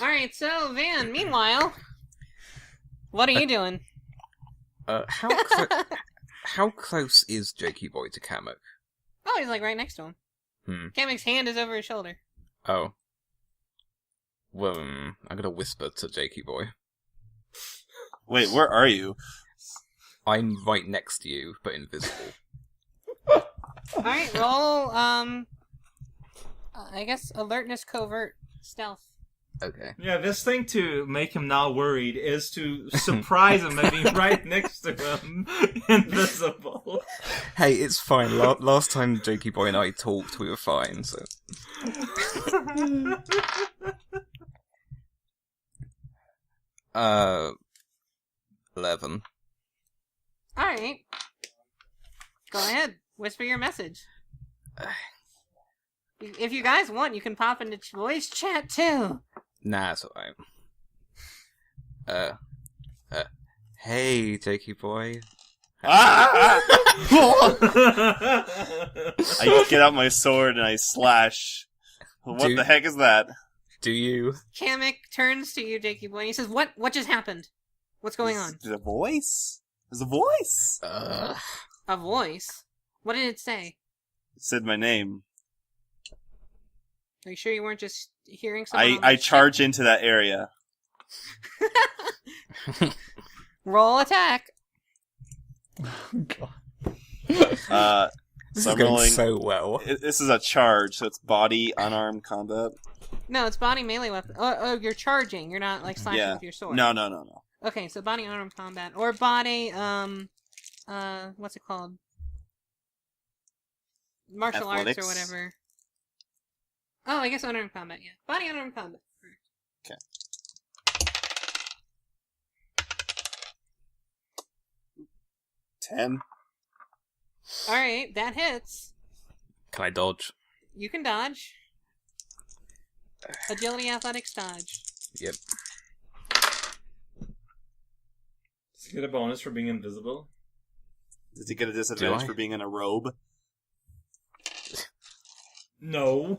Alright, so, Van, meanwhile, what are you doing? How how close is Jakey Boy to Kamek? Oh, he's like right next to him. Hmm. Kamek's hand is over his shoulder. Oh. Well, I'm gonna whisper to Jakey Boy. Wait, where are you? I'm right next to you, but invisible. Alright, roll, I guess alertness, covert, stealth. Okay. Yeah, this thing to make him not worried is to surprise him by being right next to him, invisible. Hey, it's fine. Last time Jakey Boy and I talked, we were fine, so... 11. Alright. Go ahead. Whisper your message. If you guys want, you can pop into voice chat too. Nah, it's alright. Hey, Jakey Boy. Ah! I get out my sword and I slash. What the heck is that? Do you? Kamek turns to you, Jakey Boy, and he says, What just happened? What's going on? There's a voice? There's a voice? A voice? What did it say? It said my name. Are you sure you weren't just hearing someone? I charge into that area. Roll attack. God. This So is I'm going rolling so well. This is a charge, so it's body, unarmed combat. No, it's body melee weapon. Oh, you're charging. You're not like slashing with your sword. No. Okay, so body unarmed combat or body what's it called? Martial Athletics? arts or whatever. Oh, I guess unarmed combat. Yeah, body unarmed combat. Okay. Ten. All right, that hits. Can I dodge? You can dodge. Agility, athletics, dodge. Yep. Does he get a bonus for being invisible? Does he get a disadvantage I? for being in a robe? No.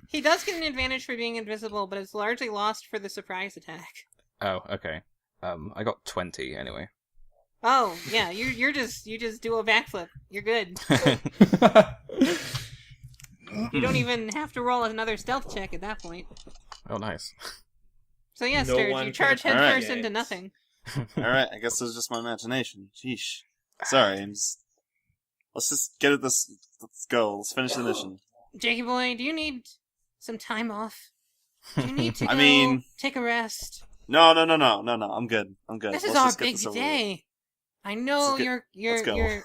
He does get an advantage for being invisible, but it's largely lost for the surprise attack. Oh, okay. I got 20 anyway. Oh, yeah, you just do a backflip. You're good. You don't even have to roll another stealth check at that point. Oh, nice. So yeah, No Sturge, one you can charge headfirst appreciate into it. nothing. Alright, I guess it was just my imagination. Sheesh. Sorry, let's just get at this. Let's go. Let's finish the mission. Jakey boy, do you need some time off? Do you need to go I mean- take a rest? No. I'm good. This is Let's our just get big this over with. day. I know Let's you're let's go.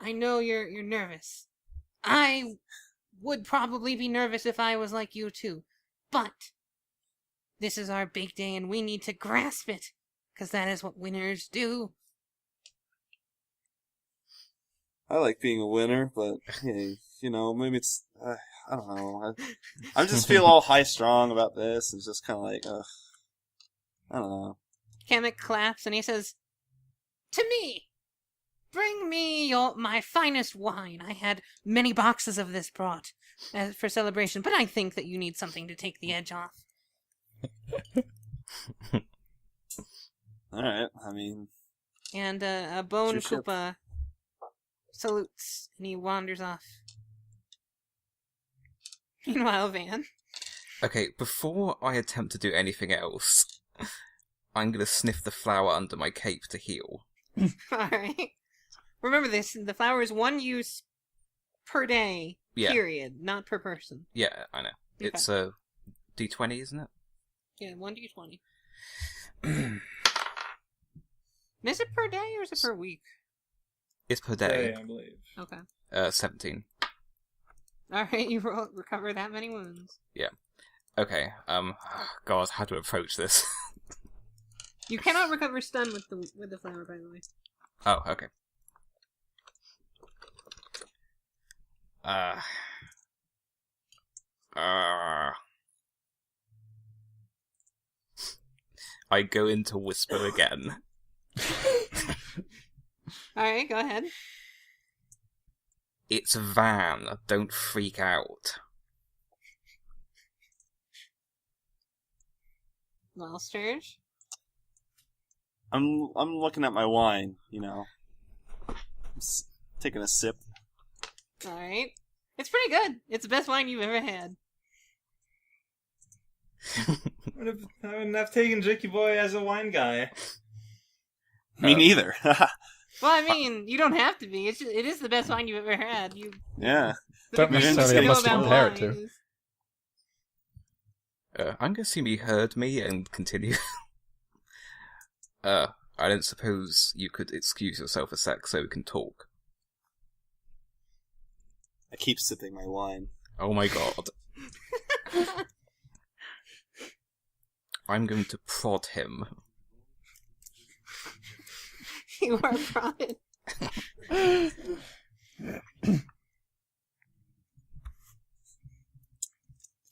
I know you're nervous. I would probably be nervous if I was like you too. But this is our big day and we need to grasp it, because that is what winners do. I like being a winner, but hey, maybe it's I don't know. I just feel all high strong about this. It's just kind of like, I don't know. Kamek claps and he says, "To me! Bring me my finest wine. I had many boxes of this brought for celebration, but I think that you need something to take the edge off." Alright, I mean... And a Bone It's your ship. Koopa salutes and he wanders off. Meanwhile, Van. Okay, before I attempt to do anything else, I'm gonna sniff the flower under my cape to heal. Alright. Remember this, the flower is one use per day, Yeah. period, not per person. Yeah, I know. Okay. It's a D20, isn't it? Yeah, 1d20. Is it per day or is it per week? It's per day. I believe. Okay. 17. Alright, you recover that many wounds. Okay, God, how to approach this? You cannot recover stun with the flower, by the way. Oh, okay. I go into whisper again. Alright, go ahead. It's Van, don't freak out. Well, Sturge? I'm looking at my wine, taking a sip. Alright. It's pretty good. It's the best wine you've ever had. I wouldn't have taken Jakey Boy as a wine guy. Me neither. Well, I mean, you don't have to be. It is the best wine you've ever had. Yeah. Don't the necessarily thing have much to about compare it wine to. is- I'm gonna assume you heard me and continue. I don't suppose you could excuse yourself a sec so we can talk. I keep sipping my wine. Oh my god. I'm going to prod him. You are prodded.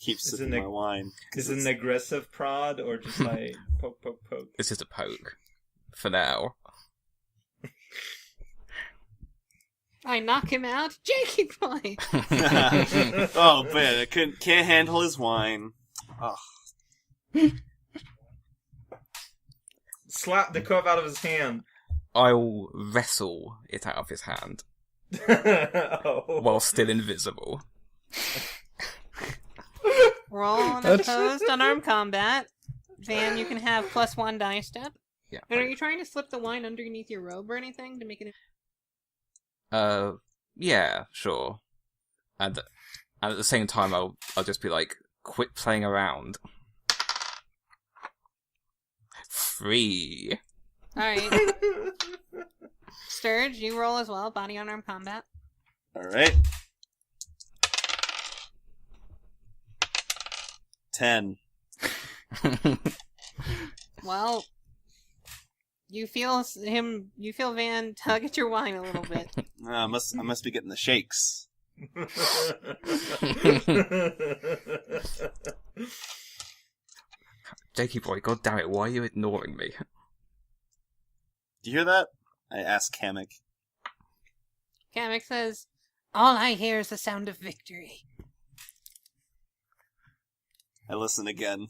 Keep Is sipping it my wine. Is it an aggressive prod or just like poke, poke, poke? It's just a poke. For now. I I knock him out. Jakey boy! Oh man, I can't handle his wine. Oh. Slap the cup out of his hand. I'll wrestle it out of his hand Oh. while still invisible. Roll an opposed unarmed combat. Van, you can have +1 die step. Yeah. And are you trying to slip the wine underneath your robe or anything to make it... Yeah, sure. And at the same time, I'll just be like, quit playing around. 3. Alright. Sturge, you roll as well. Body unarmed combat. Alright. 10. Well, you feel Van tug at your wine a little bit. I must be getting the shakes. Jakey boy, god damn it, why are you ignoring me? Do you hear that? I asked Kamek. Kamek says, all I hear is the sound of victory. I listen again.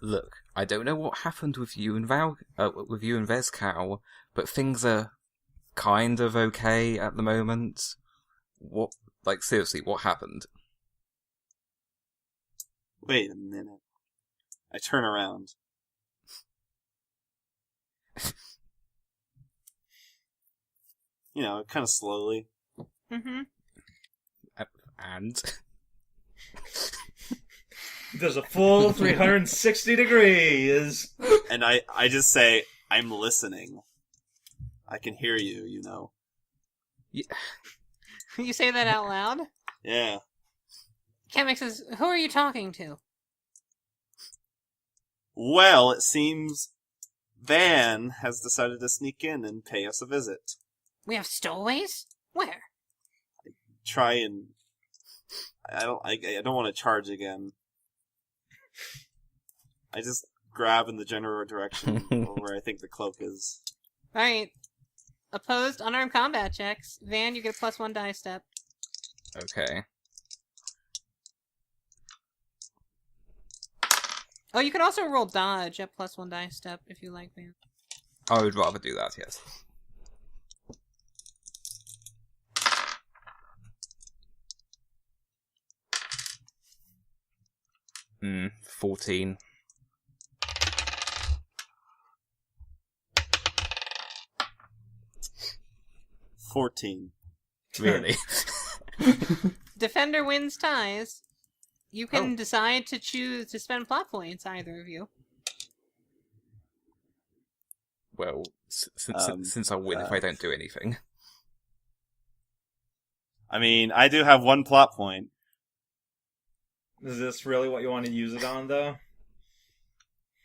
Look, I don't know what happened with you and Vezcow, but things are kind of okay at the moment. What, like, seriously, what happened? Wait a minute. I turn around. Kind of slowly. Mm-hmm. And? There's a full 360 degrees. And I just say, I'm listening. I can hear you, Yeah. You say that out loud? Yeah. Kamek says, who are you talking to? Well, it seems Van has decided to sneak in and pay us a visit. We have stowaways? Where? Try and... I don't want to charge again. I just grab in the general direction where I think the cloak is. Alright. Opposed unarmed combat checks. Van, you get a +1 die step. Okay. Oh, you can also roll dodge at +1 die step if you like, Van. I would rather do that, yes. Hmm, 14. Really? Defender wins ties. You can Oh. decide to choose to spend plot points, either of you. Well, since I win if I don't do anything. I mean, I do have one plot point. Is this really what you want to use it on, though?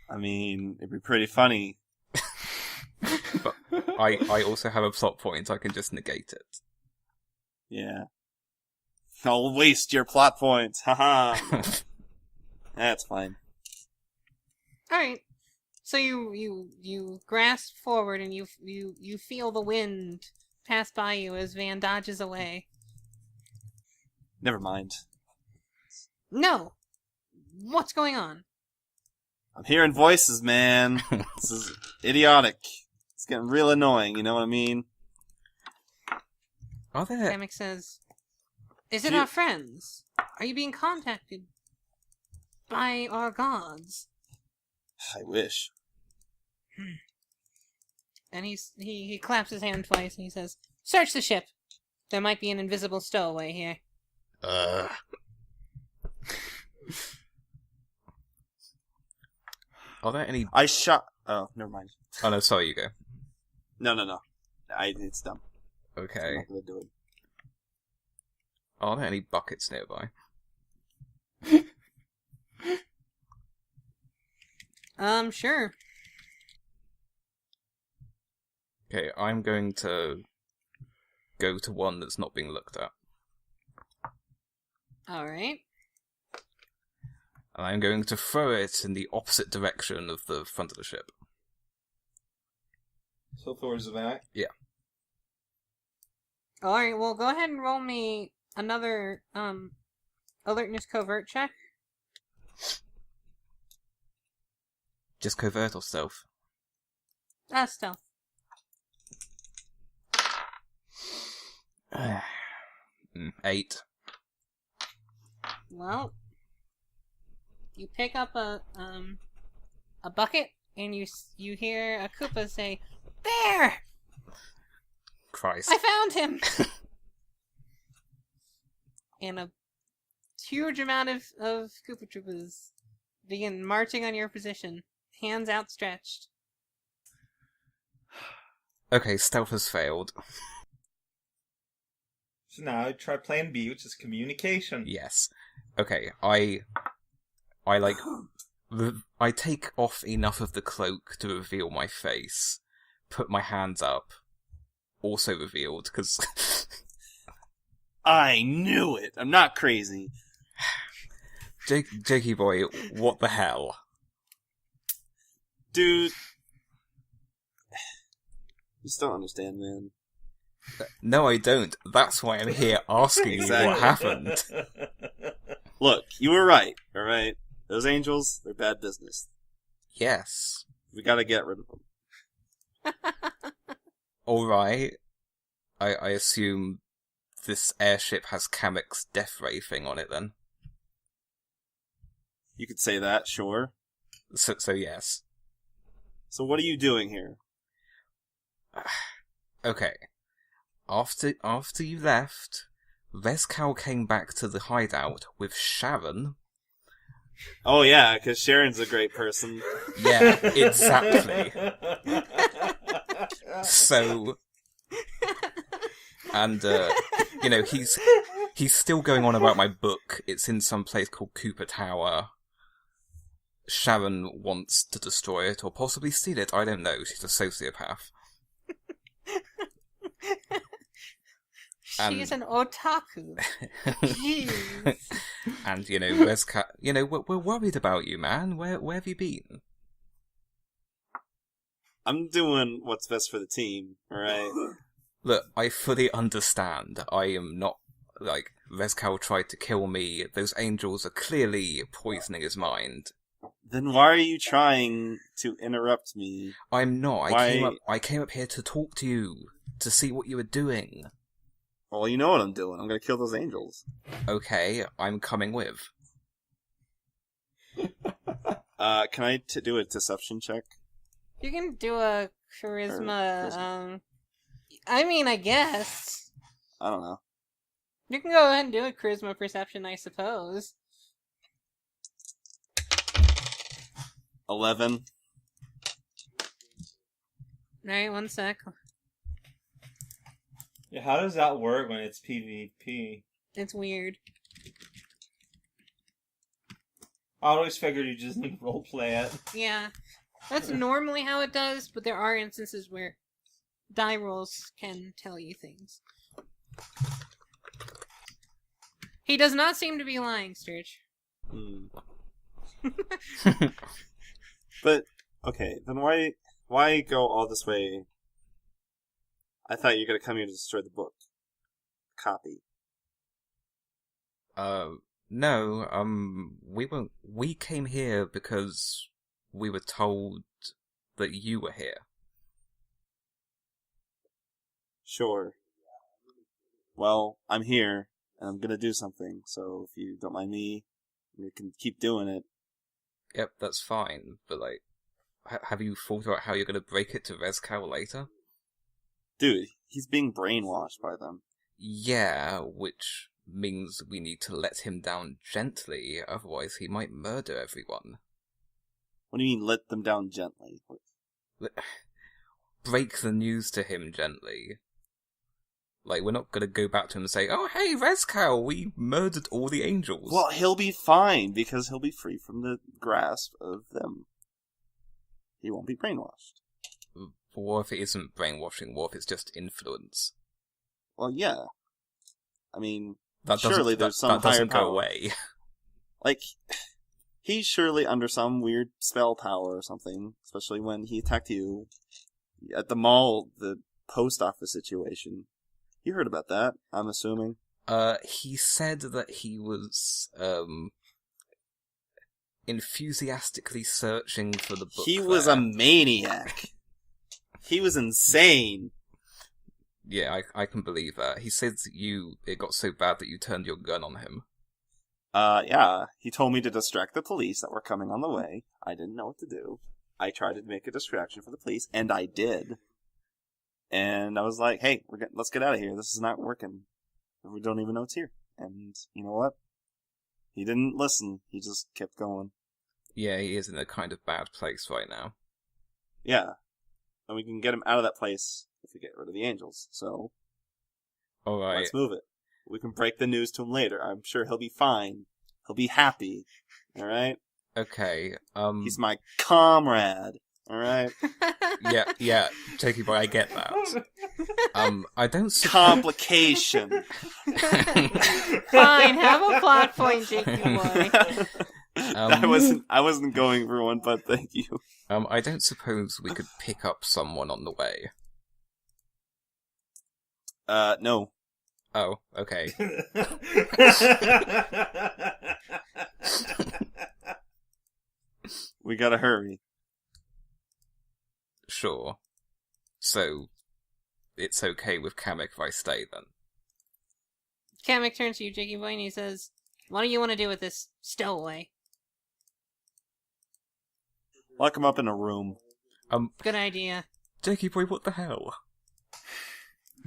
I mean, it'd be pretty funny. But I also have a plot point, I can just negate it. Yeah. I'll waste your plot points. Haha. That's fine. Alright. So you grasp forward and you feel the wind pass by you as Van dodges away. Never mind. No! What's going on? I'm hearing voices, man. This is idiotic. It's getting real annoying, you know what I mean? Are there... Kamek says, is it Do you- our friends? Are you being contacted by our gods? I wish. And he claps his hand twice and he says, search the ship. There might be an invisible stowaway here. Are there any... I shot... Oh, never mind. Oh, no, sorry, you go. No. It's dumb. I'm Okay. not gonna do it. Are there any buckets nearby? Sure. Okay, I'm going to go to one that's not being looked at. Alright. And I'm going to throw it in the opposite direction of the front of the ship. So towards the back. Alright, well, go ahead and roll me another, alertness covert check. Just covert or stealth? Stealth. 8. Well, you pick up a bucket, and you hear a Koopa say, "There! Christ. I found him!" And a huge amount of Koopa Troopas begin marching on your position, hands outstretched. Okay, stealth has failed. So now try plan B, which is communication. Yes. Okay, I take off enough of the cloak to reveal my face, put my hands up, also revealed, because... I knew it! I'm not crazy. Jakey boy, what the hell? Dude. You just don't understand, man. No, I don't. That's why I'm here asking you what Exactly. happened. Look, you were right, alright? Those angels, they're bad business. Yes. We gotta get rid of them. Alright. I assume this airship has Kamek's death ray thing on it then. You could say that, sure. So yes. So what are you doing here? Okay. After you left, Vezcal came back to the hideout with Sharon. Oh yeah, because Sharon's a great person. Yeah, exactly. So, and he's still going on about my book. It's in some place called Cooper Tower. Sharon wants to destroy it or possibly steal it. I don't know. She's a sociopath. She's an otaku. Jeez. And Vezcal, we're worried about you, man. Where have you been? I'm doing what's best for the team, alright? Look, I fully understand. I am not, Vezcal tried to kill me. Those angels are clearly poisoning his mind. Then why are you trying to interrupt me? I'm not. Why- I came up here to talk to you, to see what you were doing. Well, you know what I'm doing. I'm gonna kill those angels. Okay, I'm coming with. Can I do a deception check? You can do a charisma, I guess. I don't know. You can go ahead and do a charisma perception, I suppose. 11. Alright, one sec. Yeah, how does that work when it's PvP? It's weird. I always figured you just need to roleplay it. Yeah. That's normally how it does, but there are instances where die rolls can tell you things. He does not seem to be lying, Sturge. But, okay, then why go all this way? I thought you were gonna come here to destroy the book. Copy. No, we came here because we were told that you were here. Sure. Well, I'm here, and I'm gonna do something, so if you don't mind me, we can keep doing it. Yep, that's fine, but like, have you thought about how you're gonna break it to Rezcal later? Dude, he's being brainwashed by them. Yeah, which means we need to let him down gently, otherwise he might murder everyone. What do you mean, let them down gently? Break the news to him gently. Like, we're not gonna go back to him and say, "Oh, hey, Rezcal, we murdered all the angels." Well, he'll be fine, because he'll be free from the grasp of them. He won't be brainwashed. But what if it isn't brainwashing? What if it's just influence? Well, yeah. I mean, That doesn't, surely there's some that doesn't higher go power. away. Like, he's surely under some weird spell power or something, especially when he attacked you at the mall, the post office situation. You heard about that, I'm assuming. He said that he was, enthusiastically searching for the book. He was a maniac. He was insane. Yeah, I can believe that. He said it got so bad that you turned your gun on him. Yeah. He told me to distract the police that were coming on the way. I didn't know what to do. I tried to make a distraction for the police, and I did. And I was like, hey, let's get out of here. This is not working. We don't even know it's here. And you know what? He didn't listen. He just kept going. Yeah, he is in a kind of bad place right now. Yeah. And we can get him out of that place if we get rid of the angels. So, Alright. let's move it. We can break the news to him later. I'm sure he'll be fine. He'll be happy. Alright? Okay, He's my comrade. Alright? yeah, Jakey boy, I get that. I don't suppose... Complication. Fine, have a plot point, Jakey boy. I wasn't going for one, but thank you. I don't suppose we could pick up someone on the way. No. Oh, okay. We gotta hurry. Sure. So, it's okay with Kamek if I stay then? Kamek turns to you, Jakey boy, and he says, "What do you want to do with this stowaway?" Lock him up in a room. Good idea. Jakey boy, what the hell?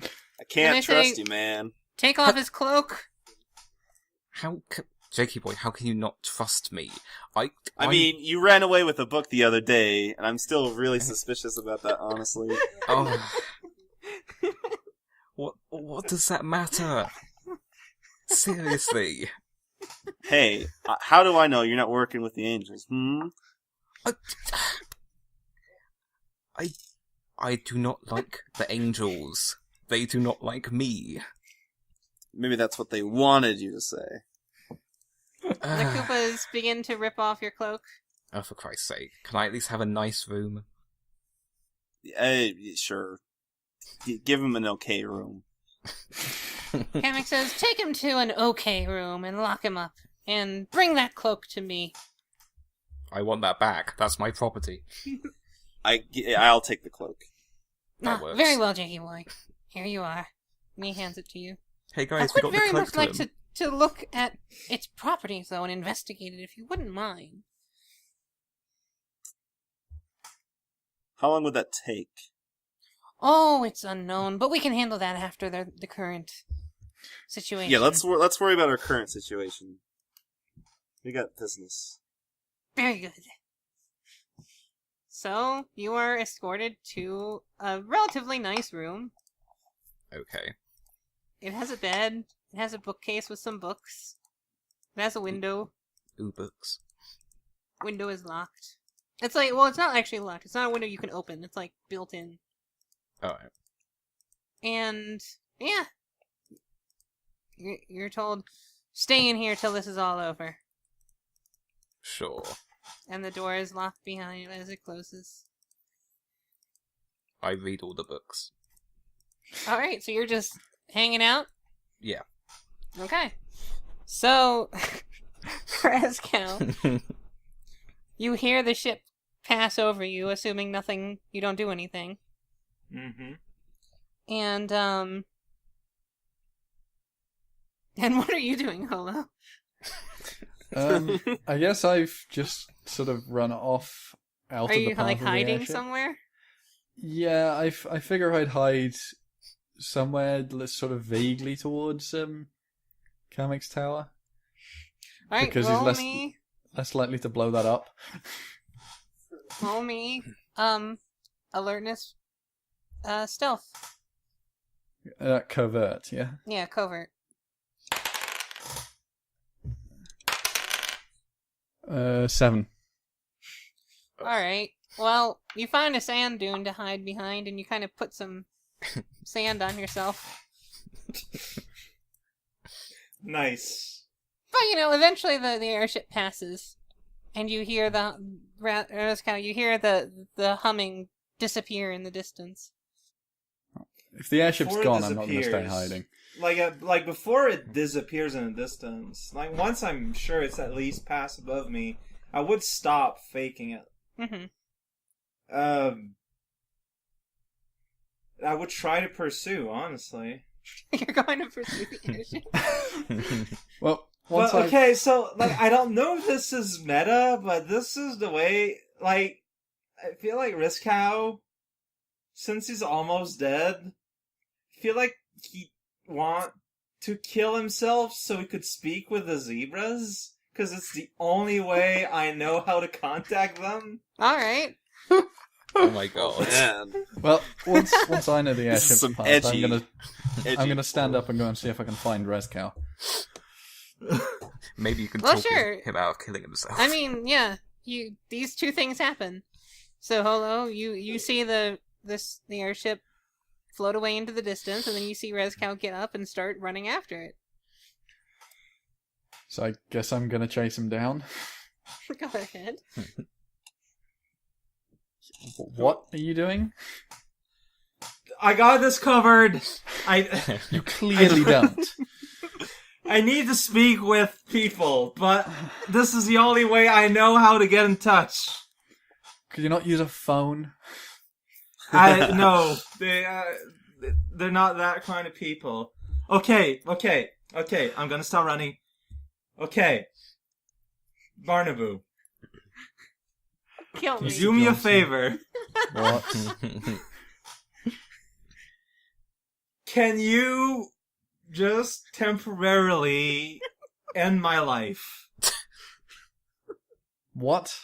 I can't I trust say- you, man. Take off his cloak. Jakey boy, how can you not trust me? I mean, you ran away with a book the other day, and I'm still really suspicious about that, honestly. Oh. What does that matter? Seriously. Hey, how do I know you're not working with the angels? I do not like the angels. They do not like me. Maybe that's what they wanted you to say. The Koopas begin to rip off your cloak. Oh, for Christ's sake. Can I at least have a nice room? Sure. Give him an okay room. Kamek says, "Take him to an okay room and lock him up. And bring that cloak to me." I want that back. That's my property. I'll take the cloak. That works. Very well, Jakey boy. Here you are. And he hands it to you. Hey I guys, we would got the very cloak much to like him. to look at its properties, though, and investigate it, if you wouldn't mind. How long would that take? Oh, it's unknown, but we can handle that after the current situation. Yeah, let's worry about our current situation. We got business. Very good. So, you are escorted to a relatively nice room. Okay. It has a bed. It has a bookcase with some books. It has a window. Ooh, books. Window is locked. It's like, well, it's not actually locked. It's not a window you can open. It's like built in. Alright. And, yeah. You're told, stay in here till this is all over. Sure. And the door is locked behind you as it closes. I read all the books. Alright, so you're just hanging out? Yeah. Okay. So, Kraskow, you hear the ship pass over you, assuming you don't do anything. Mm-hmm. And what are you doing, Holo? I guess I've just sort of run off out Are of the you, path like, of the hiding airship. somewhere? Yeah, I figure I'd hide somewhere sort of vaguely towards Kamek's tower. Alright, Because roll he's me. less likely to blow that up. Roll me. Alertness. Stealth. Covert, yeah. Yeah, covert. 7. Alright. Well, you find a sand dune to hide behind, and you kind of put some sand on yourself. Nice. But, eventually the airship passes, and you hear you hear the humming disappear in the distance. If the airship's Before it gone, I'm not going to stay disappears, hiding. Like before it disappears in the distance, like once I'm sure it's at least past above me, I would stop faking it. Mm-hmm. I would try to pursue, honestly. You're going to pursue the airship? Well, But, okay, so, like, I don't know if this is meta, but this is the way, like, I feel like Riskow, since he's almost dead, I feel like he want to kill himself so he could speak with the zebras, because it's the only way I know how to contact them. Alright. Oh my god. Man. Well, once I know the This is airship's some passed, edgy- I'm gonna stand up and go and see if I can find Rezcow. Maybe you can Well, talk sure. him out of killing himself. I mean, yeah. These two things happen. So, Holo, you see the airship float away into the distance, and then you see Rezcow get up and start running after it. So I guess I'm gonna chase him down. Go ahead. What are you doing? I got this covered. You clearly don't. I need to speak with people, but this is the only way I know how to get in touch. Could you not use a phone? No, they're not that kind of people. Okay, I'm gonna start running. Okay. Barnaboo, Kill me. do me a Johnson. favor. What? Can you just temporarily end my life? What?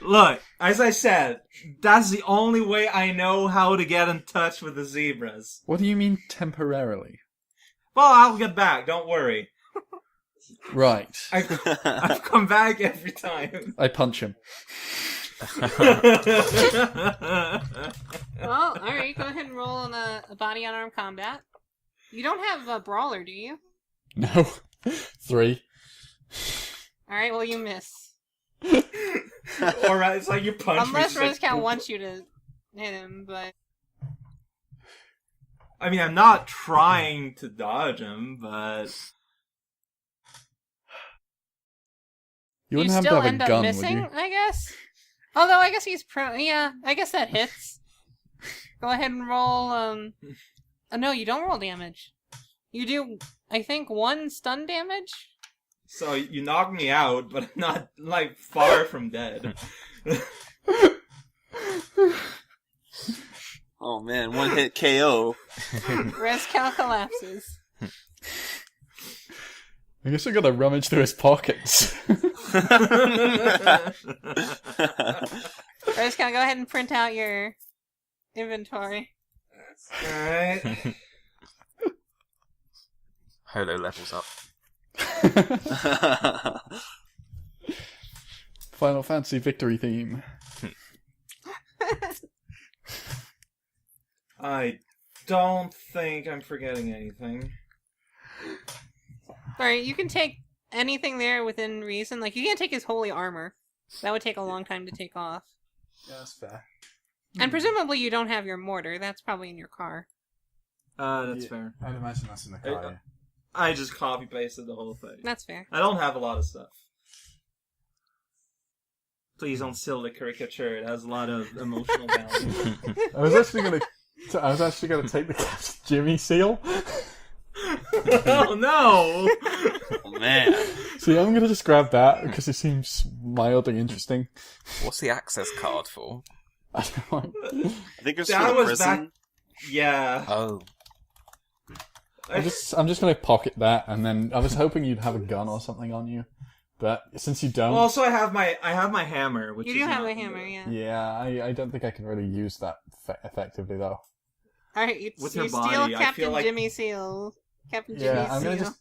Look, as I said, that's the only way I know how to get in touch with the zebras. What do you mean temporarily? Well, I'll get back, don't worry. Right. I've come back every time. I punch him. Well, alright, go ahead and roll on a body on arm combat. You don't have a brawler, do you? No. 3. Alright, well, you miss. Alright, it's like you punch Unless me. Rezcow wants you to hit him, but... I mean, I'm not trying to dodge him, but... You wouldn't have to still have a end up gun, missing, would you? I guess? Although, I guess he's yeah, I guess that hits. Go ahead and roll, Oh, no, you don't roll damage. You do, I think, 1 stun damage? So, you knock me out, but I'm not, like, far from dead. Oh man, one hit KO. Rezcow collapses. I guess I gotta rummage through his pockets. Rezcow, go ahead and print out your inventory. Alright. Holo levels up. Final Fantasy victory theme. I don't think I'm forgetting anything. Alright, you can take anything there within reason. Like, you can't take his holy armor. That would take a long time to take off. Yeah, that's fair. And presumably you don't have your mortar. That's probably in your car. That's Yeah. fair. I'd imagine that's in the car, I just copy pasted the whole thing. That's fair. I don't have a lot of stuff. Please don't steal the caricature. It has a lot of emotional value. I was actually gonna take the Captain Jimmy seal. Oh no! Oh, man. See, I'm gonna just grab that because it seems mildly interesting. What's the access card for? I don't know. I think it's That for the was prison. back. Yeah. Oh. I'm just gonna pocket that, and then I was hoping you'd have a gun or something on you, but since you don't, Well, also I have my hammer, which You is do have not a hammer, good. yeah. yeah, I don't think I can really use that effectively though. Alright, you With steal your body, I Captain feel like- Jimmy Seal. Captain Jimmy Yeah, Seal.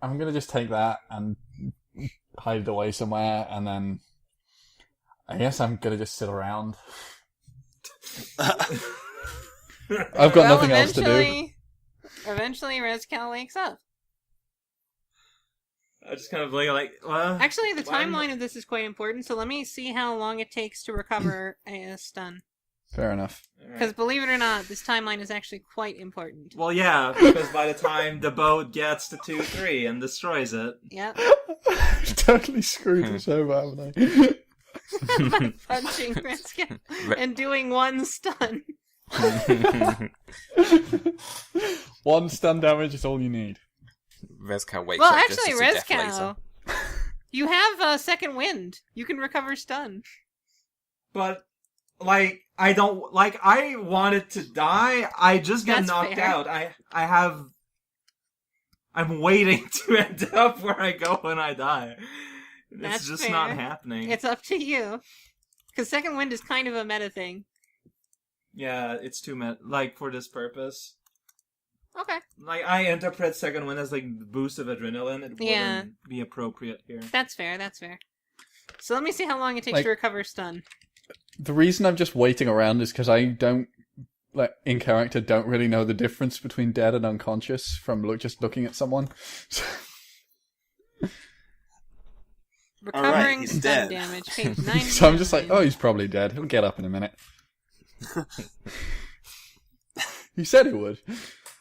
I'm gonna just take that and hide it away somewhere, and then I guess I'm gonna just sit around. I've got nothing else to do. Eventually, Rezcal wakes up. I just kind of like, well, Actually, the why timeline of this is quite important, so let me see how long it takes to recover a stun. Fair enough. Because believe it or not, this timeline is actually quite important. Well, yeah, because by the time the boat gets to 2-3 and destroys it, Yep. Totally screwed this over, haven't I? By punching Rezcal and doing one stun. One stun damage is all you need. Rezcal wakes Well, up actually, just as a death Rezcal, laser. you have a second wind. You can recover stun. but like I don't like I wanted to die. I just got That's knocked fair. out. I'm waiting to end up where I go when I die. It's That's just fair. not happening. It's up to you. Because second wind is kind of a meta thing. Yeah, it's too like for this purpose. Okay. Like I interpret second wind as like the boost of adrenaline. It Yeah. wouldn't be appropriate here. That's fair, that's fair. So let me see how long it takes Like- to recover stun. The reason I'm just waiting around is because I don't, like, in character, don't really know the difference between dead and unconscious from just looking at someone. Recovering he's stun dead. damage, page 9. So I'm just like, oh, he's probably dead. He'll get up in a minute. He said he would.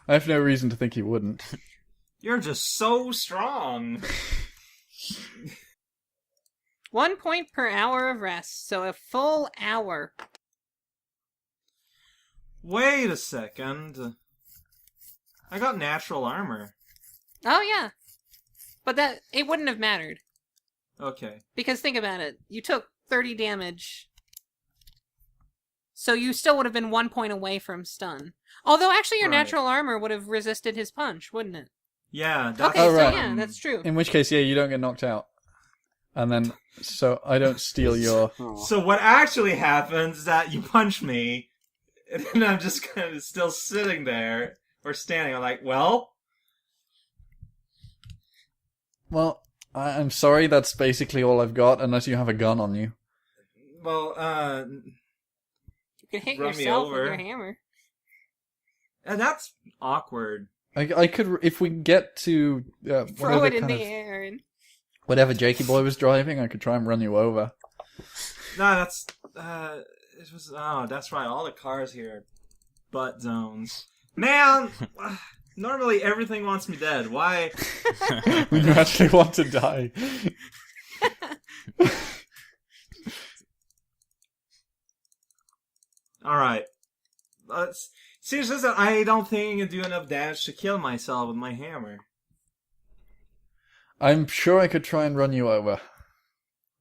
I have no reason to think he wouldn't. You're just so strong. 1 point per hour of rest, so a full hour. Wait a second. I got natural armor. Oh yeah. But that, it wouldn't have mattered. Okay. Because think about it. You took 30 damage. So you still would have been 1 point away from stun. Although actually your Right. natural armor would have resisted his punch, wouldn't it? Yeah, that's Okay, Oh, so right. yeah, that's true. In which case, yeah, you don't get knocked out. And then, so I don't steal your... Oh. So what actually happens is that you punch me, and then I'm just kind of still sitting there, or standing. I'm like, well, Well, I'm sorry, that's basically all I've got, unless you have a gun on you. well, You can hit Run me yourself over. with your hammer. and that's awkward. I could, if we get to... Throw it in the air and... Whatever Jakey Boy was driving, I could try and run you over. No, that's, it was, oh, that's right, all the cars here are butt zones. Man, normally everything wants me dead. Why? When you actually want to die. Alright. See, it's just that I don't think I can do enough damage to kill myself with my hammer. I'm sure I could try and run you over.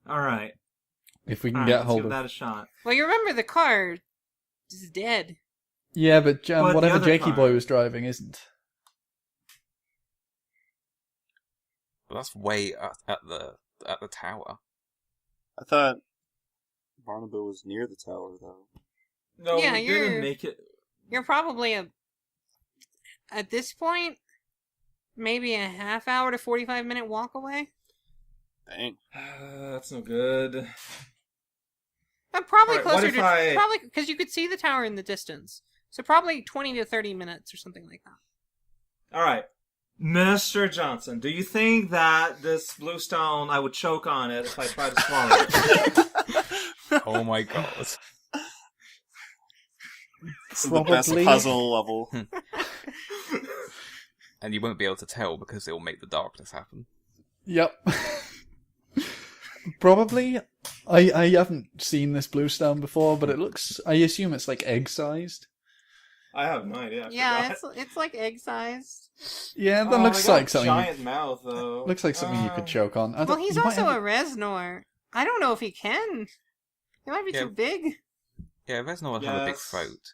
Alright. If we can Alright, get let's hold give of... that a shot. Well, you remember the car is dead. Yeah, but But the whatever other Jakey car- Boy was driving isn't. Well, that's way at the tower. I thought Barnaby was near the tower, though. No, Yeah, we didn't you're- make it. You're probably at this point, maybe a half hour to 45-minute walk away. Dang. That's no good. But probably Alright, what closer if to I- probably because you could see the tower in the distance. So probably 20 to 30 minutes or something like that. Alright. Mr. Johnson, do you think that this bluestone, I would choke on it if I tried to swallow it? Oh my god. This is the best Probably. puzzle level. And you won't be able to tell because it'll make the darkness happen. Yep. Probably. I haven't seen this bluestone before, but it looks... I assume it's like egg-sized. I have no idea. I Yeah, forgot. it's like egg-sized. Yeah, that Oh, looks they got like a something... giant mouth, though. Looks like something you could choke on. Well, he's also a Reznor. I don't know if he can. He might be too big. Yeah, Reznor would have a big throat.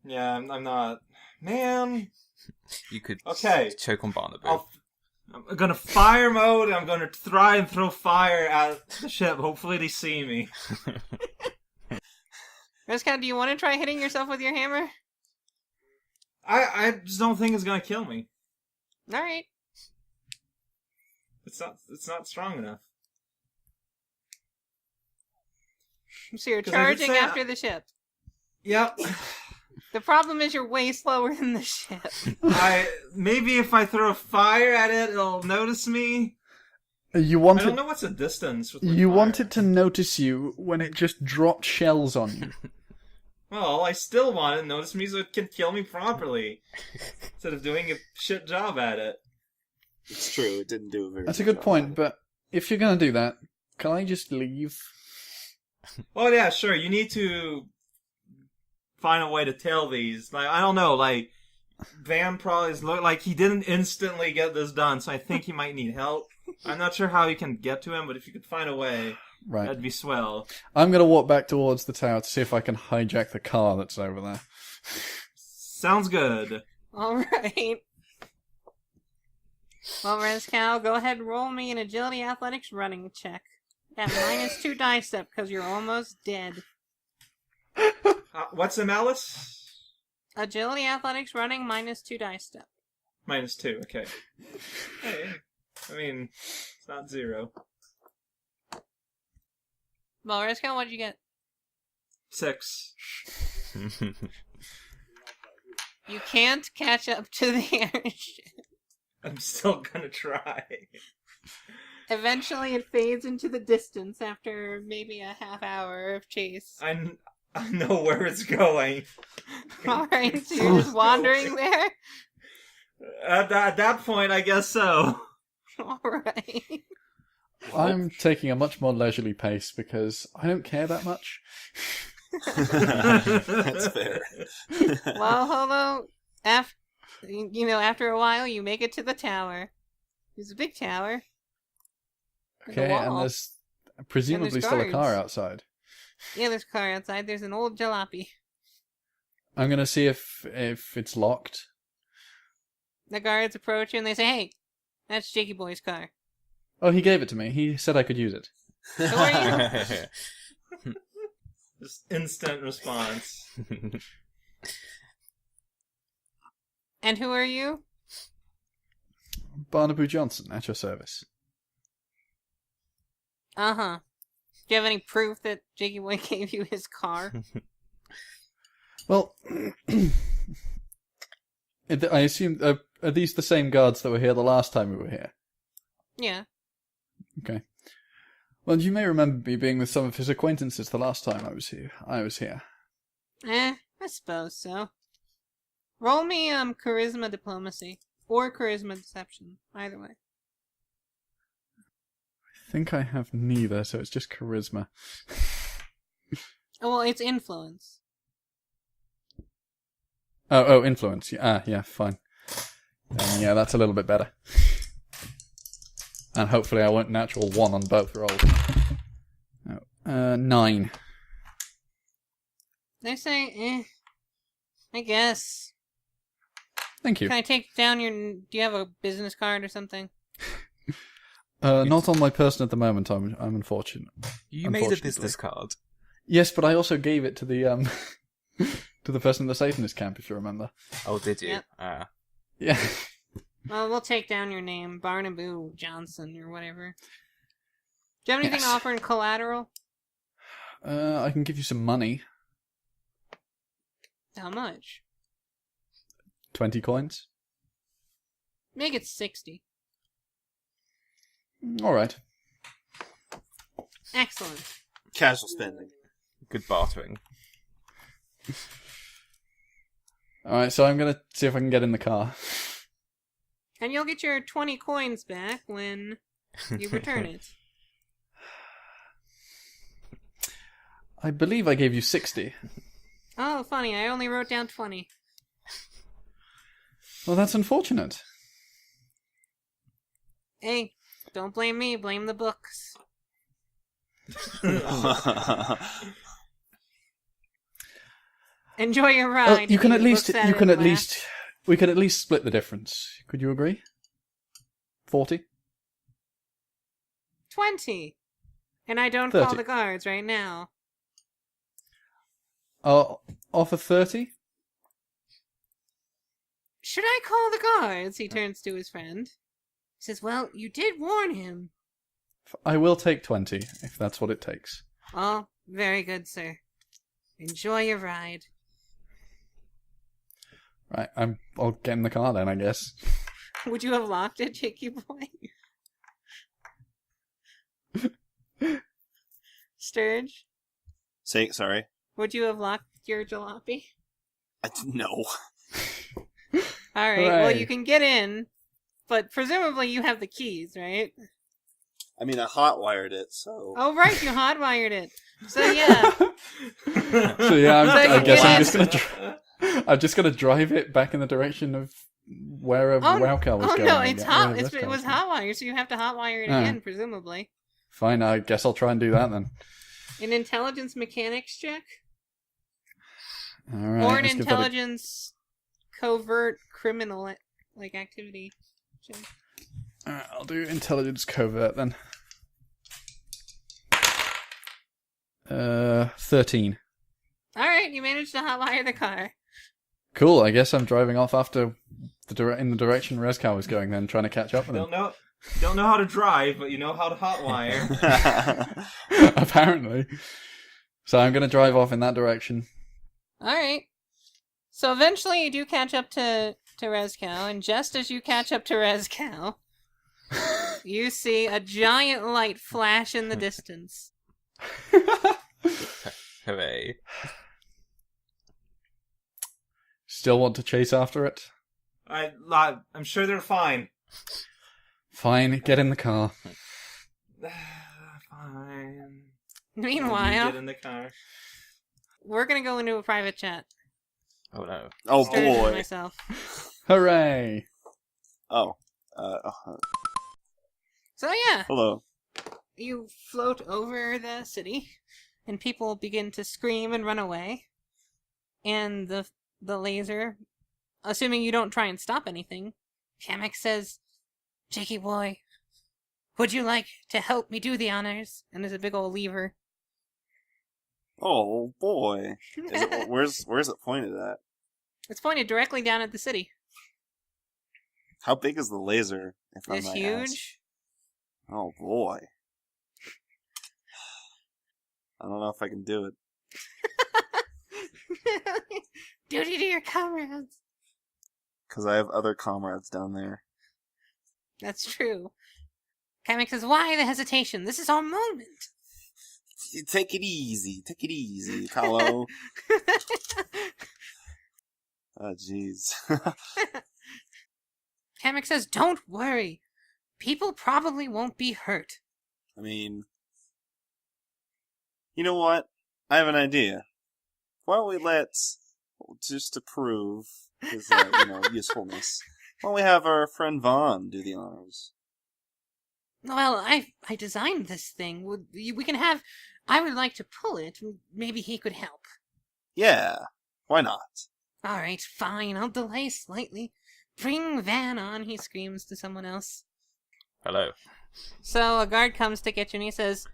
Yeah, I'm not... Man... You could choke on Barnaby. I'm gonna fire mode, and I'm gonna try and throw fire at the ship. Hopefully they see me. Rescout, do you want to try hitting yourself with your hammer? I just don't think it's gonna kill me. Alright. It's not strong enough. So you're 'Cause I could charging say- after the ship. Yep. The problem is you're way slower than the ship. Maybe if I throw fire at it, it'll notice me. You want I don't know what's the distance with You fire. want it to notice you when it just dropped shells on you. Well, I still want it to notice me so it can kill me properly. Instead of doing a shit job at it. It's true, it didn't do a very That's a good good job. point, but if you're going to do that, can I just leave? Oh yeah, sure. You need to find a way to tell these. Like, I don't know, like, Van probably is like he didn't instantly get this done, so I think he might need help. I'm not sure how you can get to him, but if you could find a way, Right. that'd be swell. I'm going to walk back towards the tower to see if I can hijack the car that's over there. Sounds good. Alright. Well, Rescow, go ahead and roll me an agility athletics running check. At -2 dice step, because you're almost dead. What's the malice? Agility athletics running -2 dice step. -2, okay. Hey, I mean, it's not 0. Well, Rescow, what'd you get? 6. You can't catch up to the airship. I'm still gonna try. Eventually it fades into the distance after maybe a half hour of chase. I know where it's going. Alright, so you're just wandering there? At that point, I guess so. Alright. I'm taking a much more leisurely pace because I don't care that much. That's fair. Well, Holo, after a while you make it to the tower. It's a big tower. With a Okay, and wall. there's presumably still a car guards. outside. Yeah, there's a car outside. There's an old jalopy. I'm going to see if it's locked. The guards approach you and they say, "Hey, that's Jakey Boy's car." Oh, he gave it to me. He said I could use it. Who are you? Just instant response. And who are you? Barnaby Johnson, at your service. Uh-huh. Do you have any proof that Jakey Boy gave you his car? Well, I assume, are these the same guards that were here the last time we were here? Yeah. Okay. Well, you may remember me being with some of his acquaintances the last time I was here. I suppose so. Roll me charisma diplomacy. Or charisma deception. Either way. I think I have neither, so it's just charisma. Oh, well, it's influence. Oh, influence. Yeah, fine. Yeah, that's a little bit better. And hopefully I won't natural 1 on both rolls. 9. They say, I guess. Thank you. Can I take down do you have a business card or something? Not on my person at the moment, I'm unfortunate. You made a business card. Yes, but I also gave it to the to the person in the Satanist camp, if you remember. Oh, did you? Yep. Yeah. Well, we'll take down your name, Barnaby Johnson or whatever. Do you have anything Yes. to offer in collateral? I can give you some money. How much? 20 coins. Make it 60. Alright. Excellent. Casual spending. Good bartering. Alright, so I'm gonna see if I can get in the car. And you'll get your 20 coins back when you return it. I believe I gave you 60. Oh, funny, I only wrote down 20. Well, that's unfortunate. Hey, don't blame me, blame the books. Enjoy your ride. We can at least split the difference. Could you agree? 40? 20. And I don't 30. call the guards right now. Offer 30? Should I call the guards? He turns to his friend. He says, well, you did warn him. I will take 20, if that's what it takes. Oh, very good, sir. Enjoy your ride. Right, I'll get in the car then, I guess. Would you have locked it, Jakey boy? Sturge? Sorry. Would you have locked your jalopy? No. Alright, well, Hooray. you can get in, but presumably you have the keys, right? I mean, I hotwired it, so. Oh, right, you hotwired it. So, yeah. So yeah, So I you guess get I'm just gonna drive it back in the direction of wherever Raukar was oh going. no, I it's guess. hot. Where It Raukar was going. hotwired, so you have to hotwire it Oh. again, presumably. Fine, I guess I'll try and do that then. An intelligence mechanics check? Alright, Or an let's give that a- intelligence covert criminal activity check. Alright, I'll do intelligence covert then. 13. Alright, you managed to hotwire the car. Cool, I guess I'm driving off after in the direction Rezkar was going then, trying to catch up with him. Don't know how to drive, but you know how to hotwire. Apparently. So I'm gonna drive off in that direction. Alright. So eventually you do catch up to Rezkow, and just as you catch up to Rezkow, you see a giant light flash in the distance. Hooray. Still want to chase after it? I'm sure they're fine. Fine, get in the car. Fine. You Meanwhile, get in the car. we're gonna go into a private chat. Oh no. Oh Sturge and boy. myself. Hooray! Oh. So yeah, Hello. you float over the city, and people begin to scream and run away. And the laser, assuming you don't try and stop anything, Kamek says, Jakey boy, would you like to help me do the honors? And there's a big old lever. Oh boy. Where's it pointed at? It's pointed directly down at the city. How big is the laser? If I It's might huge. ask? Oh boy. I don't know if I can do it. Duty to your comrades. Because I have other comrades down there. That's true. Kamek says, why the hesitation? This is our moment. Take it easy. Take it easy, Kahlo. Oh, jeez. Kamek says, don't worry. People probably won't be hurt. I mean... You know what? I have an idea. Why don't we just to prove his, usefulness, why don't we have our friend Vaughn do the honors? Well, I designed this thing. We can have... I would like to pull it. Maybe he could help. Yeah, why not? Alright, fine. I'll delay slightly. Bring Van on, he screams to someone else. Hello. So a guard comes to get you and he says,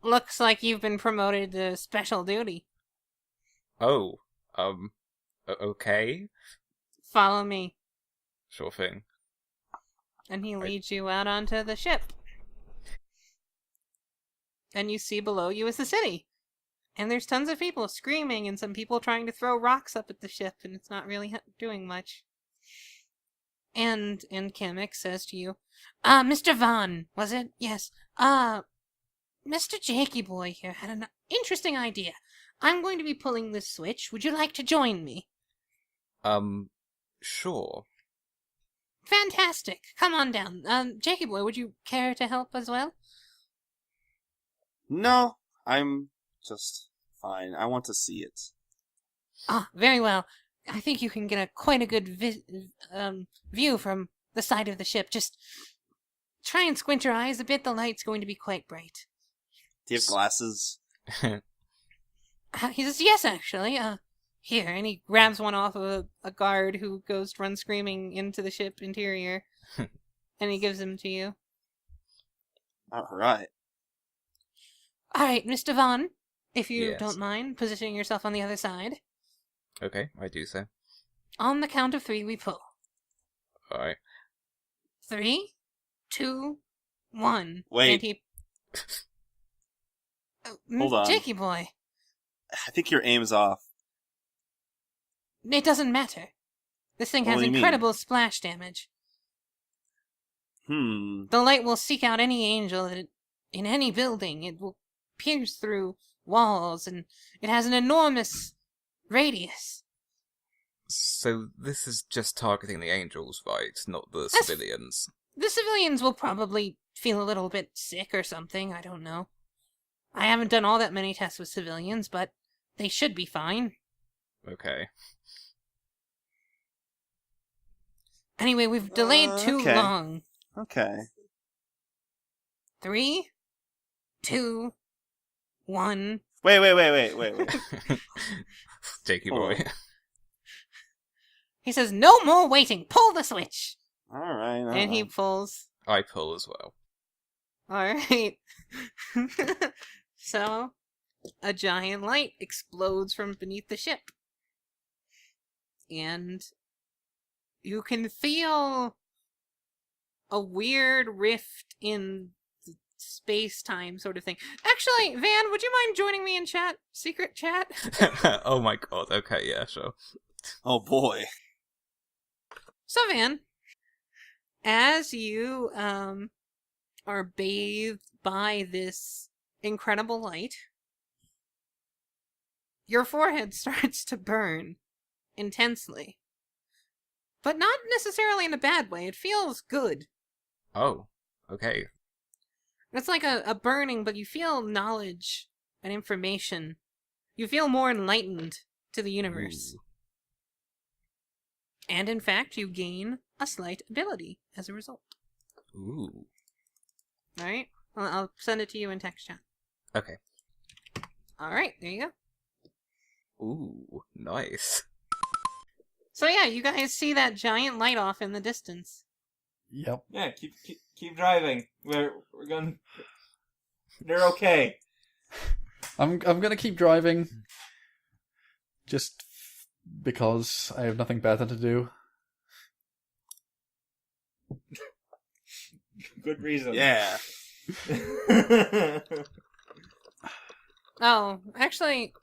looks like you've been promoted to special duty. Oh, okay. Follow me. Sure thing. And he leads you out onto the ship. And you see below you is the city. And there's tons of people screaming and some people trying to throw rocks up at the ship, and it's not really doing much. And Kamek says to you, Mr. Vaughn, was it? Yes. Mr. Jakey boy here had an interesting idea. I'm going to be pulling this switch. Would you like to join me? Sure. Fantastic. Come on down. Jakey boy, would you care to help as well? No, I'm just fine. I want to see it. Ah, very well. I think you can get quite a good view from the side of the ship. Just try and squint your eyes a bit. The light's going to be quite bright. Do you have glasses? He says, yes, actually. Here. And he grabs one off of a guard who goes to run screaming into the ship interior. And he gives them to you. Alright. Alright, Mr. Vaughn, if you Yes. don't mind positioning yourself on the other side. Okay, I do so. On the count of 3, we pull. Alright. 3, 2, 1. Wait. And he... Hold on. Jakey boy, I think your aim's off. it doesn't matter. This thing What has do you mean? incredible splash damage. The light will seek out any angel in any building. It will pierce through walls, and it has an enormous radius. So this is just targeting the angels, right? Not the That's- civilians. The civilians will probably feel a little bit sick or something, I don't know. I haven't done all that many tests with civilians, but they should be fine. Okay. Anyway, we've delayed too okay. long. Okay. 3, 2, 1. Wait. Jakey Hold boy. on. He says, no more waiting, pull the switch! Alright. And he pulls. I pull as well. Alright. So, a giant light explodes from beneath the ship. And you can feel a weird rift in space-time sort of thing. Actually, Van, would you mind joining me in chat? Secret chat? Oh my god, okay, yeah, sure. Oh boy. So, Van, as you are bathed by this incredible light, your forehead starts to burn intensely. But not necessarily in a bad way. It feels good. Oh, okay. It's like a burning, but you feel knowledge and information. You feel more enlightened to the universe. Ooh. And in fact, you gain a slight ability as a result. Ooh. Alright? I'll send it to you in text chat. Okay. Alright, there you go. Ooh, nice. So yeah, you guys see that giant light off in the distance. Yep. Yeah, keep driving. We're going. They're okay. I'm gonna keep driving, just because I have nothing better to do. Good reason. Yeah. Oh, actually,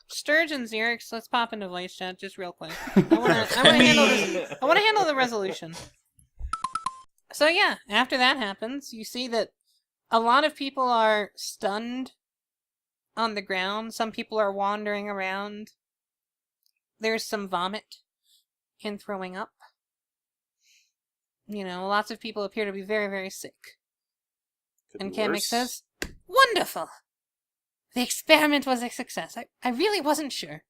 Sturgeon Xerix, let's pop into voice chat just real quick. I want to handle the resolution. So yeah, after that happens, you see that a lot of people are stunned on the ground. Some people are wandering around. There's some vomit and throwing up. You know, lots of people appear to be very, very sick. Could And be Kamek worse. says, wonderful! The experiment was a success. I really wasn't sure.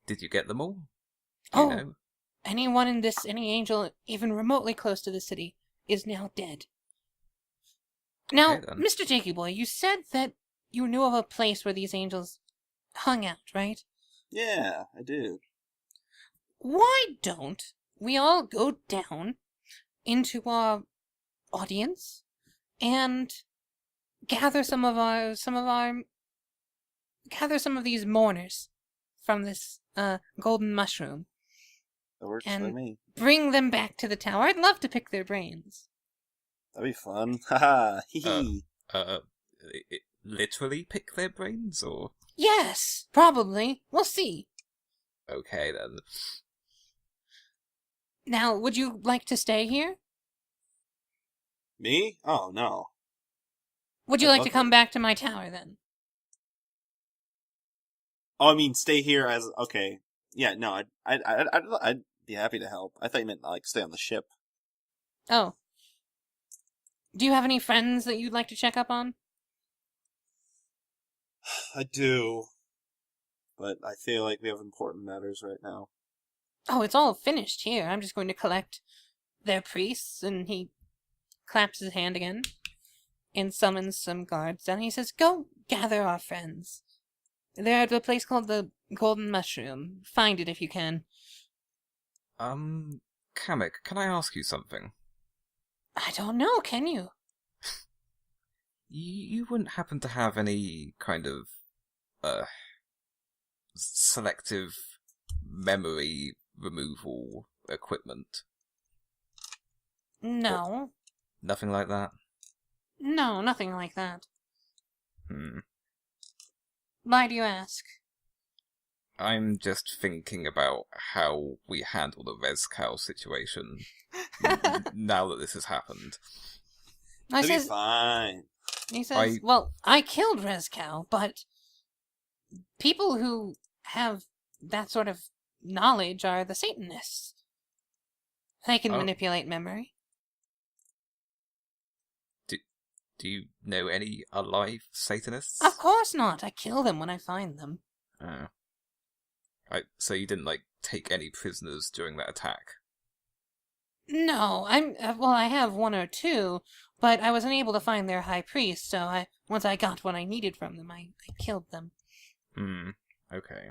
Did you get them all? Oh. You know? Anyone in this, any angel even remotely close to the city, is now dead. Now, Okay, then. Mr. Jakey Boy, you said that you knew of a place where these angels hung out, right? Yeah, I do. Why don't we all go down into our audience and gather some of these mourners from this golden mushroom That works And- for me. bring them back to the tower. I'd love to pick their brains. That'd be fun. Haha. Hee hee. Literally pick their brains, or? Yes, probably. We'll see. Okay, then. Now, would you like to stay here? Me? Oh no. Would you I'd like love to come back to my tower then? Oh, I mean, stay here as okay. yeah, no, I'd be happy to help. I thought you meant like stay on the ship. Oh. Do you have any friends that you'd like to check up on? I do, but I feel like we have important matters right now. Oh, it's all finished here. I'm just going to collect their priests, and he claps his hand again and summons some guards down. He says, "Go gather our friends. They're at a place called the Golden Mushroom. Find it if you can." Kamek, can I ask you something? I don't know, can you? You wouldn't happen to have any kind of, selective memory removal equipment? No. Nothing like that? No, nothing like that. Hmm. Why do you ask? I'm just thinking about how we handle the Rezcal situation now that this has happened. I It'll be says, fine. he says, well, I killed Rezcal, but people who have that sort of knowledge are the Satanists. They can Oh. manipulate memory. Do you know any alive Satanists? Of course not. I kill them when I find them. Oh. So you didn't, take any prisoners during that attack? No, I have one or two, but I was unable to find their high priest, so once I got what I needed from them, I killed them. Okay.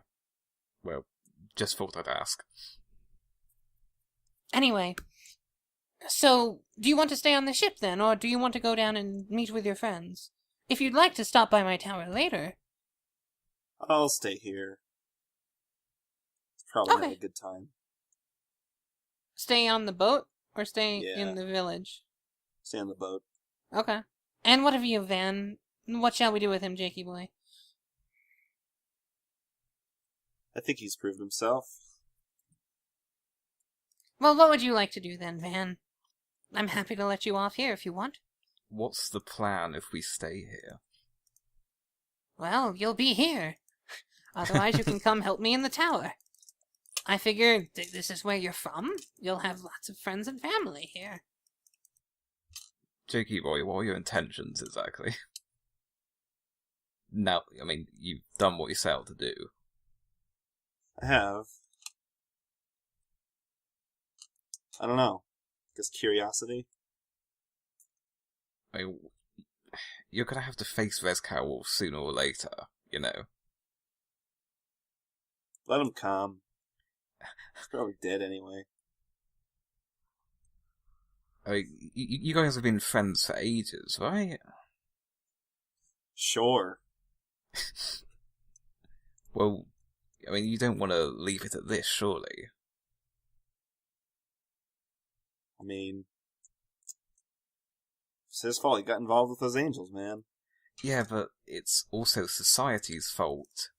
Well, just thought I'd ask. Anyway, so do you want to stay on the ship then, or do you want to go down and meet with your friends? If you'd like to stop by my tower later. I'll stay here. It's probably Okay. not a good time. Stay on the boat, or stay Yeah. in the village? Stay on the boat. Okay. And what of you, Van? What shall we do with him, Jakey boy? I think he's proved himself. Well, what would you like to do then, Van? I'm happy to let you off here if you want. What's the plan if we stay here? Well, you'll be here. Otherwise, you can come help me in the tower. I figure this is where you're from. You'll have lots of friends and family here. Jakey boy, what are your intentions exactly? Now, you've done what you set out to do. I have. I don't know. Guess curiosity? You're gonna have to face Rezcal sooner or later, you know. Let him come. He's probably dead anyway. You guys have been friends for ages, right? Sure. Well, you don't want to leave it at this, surely. It's his fault he got involved with those angels, man. Yeah, but it's also society's fault.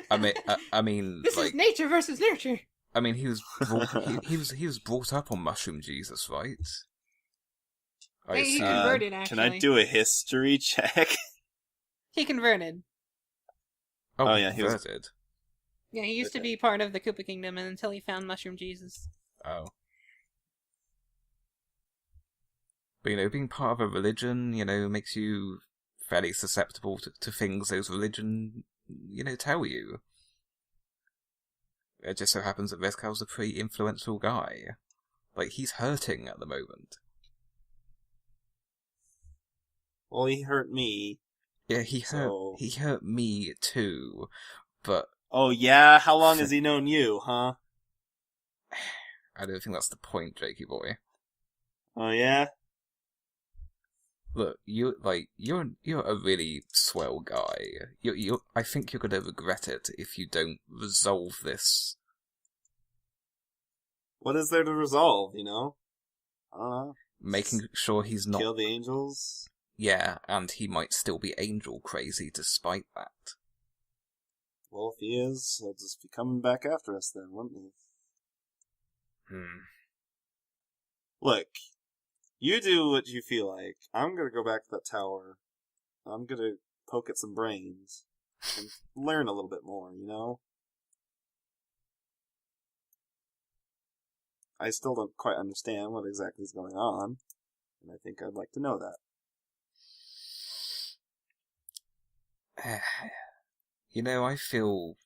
This is nature versus nurture. He was he was brought up on Mushroom Jesus, right? He converted, actually. Can I do a history check? He converted. Oh yeah, he was- converted. Yeah, he used to be part of the Koopa Kingdom until he found Mushroom Jesus. Oh. But, being part of a religion, makes you fairly susceptible to things those religion, tell you. It just so happens that Rezcal's a pretty influential guy. He's hurting at the moment. Well, he hurt me. Yeah, he hurt me too, but... Oh yeah? How long has he known you, huh? I don't think that's the point, Jakey boy. Oh yeah? Look, you're a really swell guy. I think you're gonna regret it if you don't resolve this. What is there to resolve, I don't know. Making sure he's not... Kill the angels? Yeah, and he might still be angel crazy despite that. Well, if he is, he'll just be coming back after us then, wouldn't he? Look, you do what you feel like. I'm gonna go back to that tower. I'm gonna poke at some brains and learn a little bit more, I still don't quite understand what exactly is going on, and I think I'd like to know that. I feel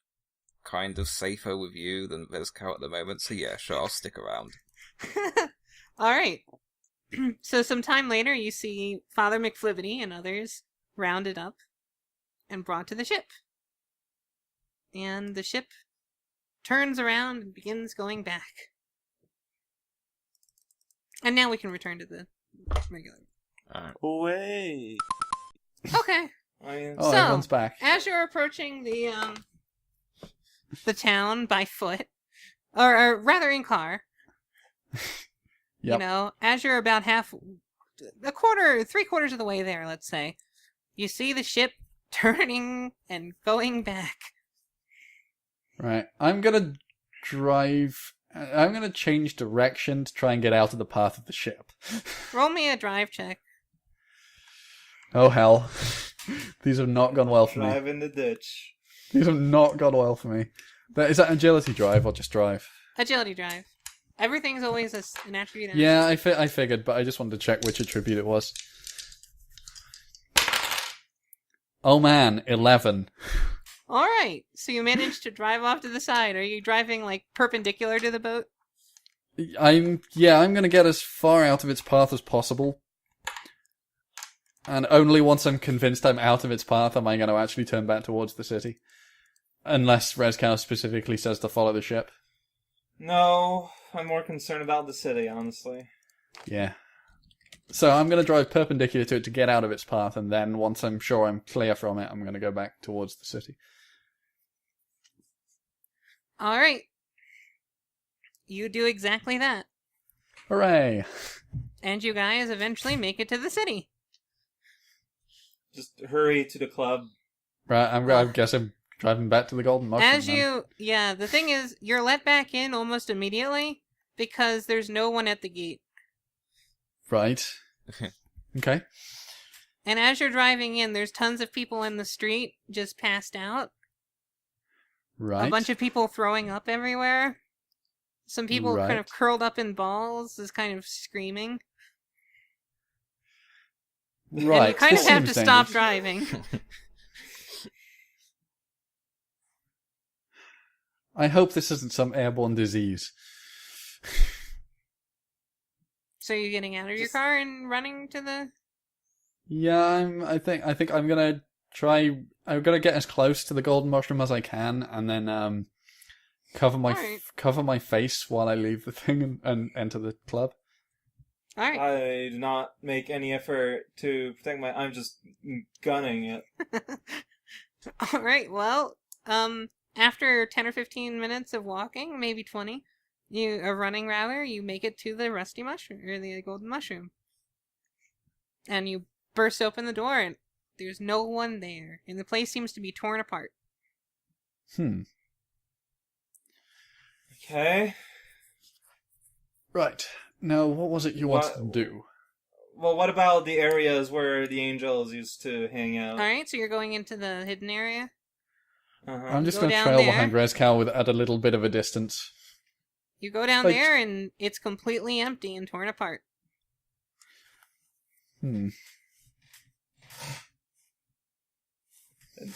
kind of safer with you than Vezcal at the moment, so yeah, sure, I'll stick around. All right. So some time later, you see Father McFlivity and others rounded up and brought to the ship. And the ship turns around and begins going back. And now we can return to the regular. Alright. Away! Okay. Oh, So, everyone's back. As you're approaching the town by foot, or rather in car, Yep. as you're about three-quarters of the way there, let's say, you see the ship turning and going back. Right. I'm gonna change direction to try and get out of the path of the ship. Roll me a drive check. Oh hell. These have not gone well for me. Drive in the ditch. These have not gone well for me. But is that agility drive or just drive? Agility drive. Everything's always an attribute. Yeah, I figured, but I just wanted to check which attribute it was. Oh man, 11. Alright, so you managed to drive off to the side. Are you driving, like, perpendicular to the boat? I'm gonna get as far out of its path as possible. And only once I'm convinced I'm out of its path am I going to actually turn back towards the city. Unless Rezkow specifically says to follow the ship. No, I'm more concerned about the city, honestly. Yeah. So I'm going to drive perpendicular to it to get out of its path, and then once I'm sure I'm clear from it, I'm going to go back towards the city. Alright. You do exactly that. Hooray! And you guys eventually make it to the city. Just hurry to the club. Right, I guess I'm driving back to the Golden Mushroom. The thing is, you're let back in almost immediately because there's no one at the gate. Right. Okay. And as you're driving in, there's tons of people in the street just passed out. Right. A bunch of people throwing up everywhere. Some people kind of curled up in balls, is kind of screaming. Right. And you kind of have to stop driving. I hope this isn't some airborne disease. So you're getting out of your car and running to the... Yeah, I think I'm gonna try. I'm gonna get as close to the Golden Mushroom as I can, and then cover my face while I leave the thing and enter the club. All right. I do not make any effort to protect I'm just gunning it. All right. Well, after 10 or 15 minutes of walking, maybe 20, running rather, you make it to the rusty mushroom or the golden mushroom, and you burst open the door, and there's no one there, and the place seems to be torn apart. Okay. Right. Now, what was it you wanted to do? Well, what about the areas where the angels used to hang out? Alright, so you're going into the hidden area? Uh-huh. I'm just Go going to down trail there. behind Rezkow at a little bit of a distance. You go down Like- there, and it's completely empty and torn apart.